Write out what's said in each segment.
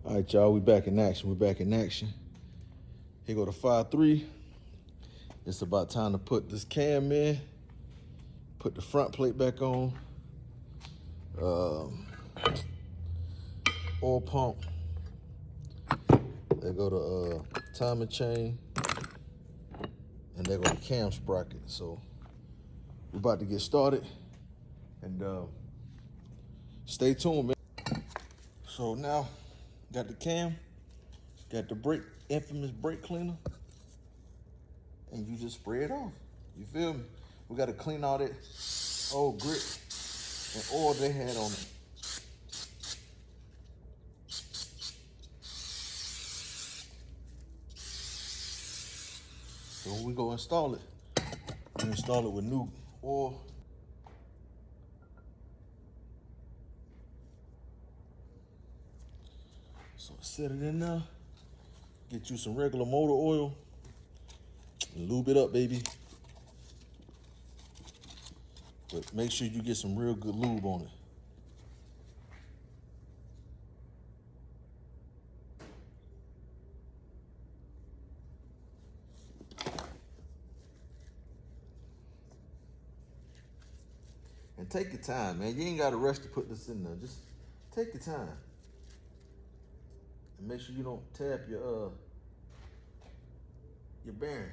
All right, y'all, we back in action. We're back in action. Here go the 5-3. It's about time to put this cam in, put the front plate back on, oil pump. There go the timing chain, and there go the cam sprocket. So we're about to get started, and stay tuned, man. So now, got the cam, got the infamous brake cleaner, and you just spray it off. You feel me? We got to clean all that old grit and oil they had on it. So when we go install it, we install it with new oil. So set it in there, get you some regular motor oil, and lube it up, baby. But make sure you get some real good lube on it. And take your time, man. You ain't got to rush to put this in there. Just take your time. And make sure you don't tear up your bearings.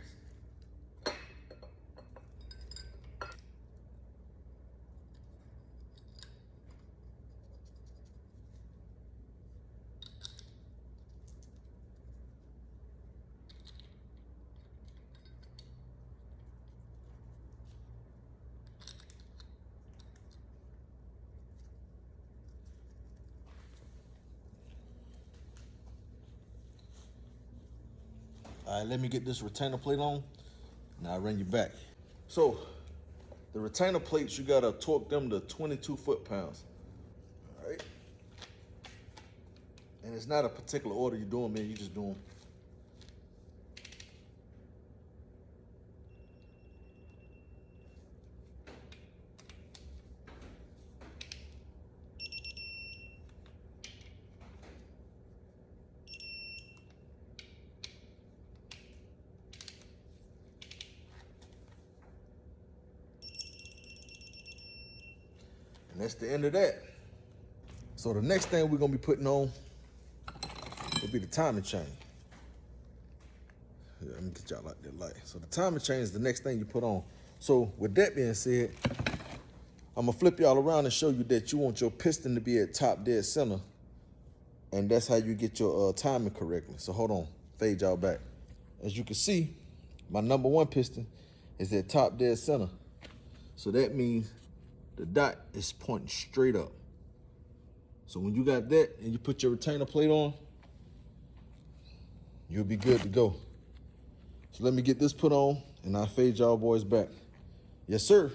All right, let me get this retainer plate on, and I'll run you back. So, the retainer plates, you gotta torque them to 22 foot-pounds. All right? And it's not a particular order you're doing, man. You just doing. And that's the end of that. So the next thing we're gonna be putting on will be the timing chain. Yeah, let me get y'all like that light. So the timing chain is the next thing you put on. So with that being said, I'm gonna flip y'all around and show you that you want your piston to be at top dead center. And that's how you get your timing correctly. So hold on, fade y'all back. As you can see, my number one piston is at top dead center. So that means the dot is pointing straight up. So when you got that and you put your retainer plate on, you'll be good to go. So let me get this put on and I'll fade y'all boys back. Yes, sir.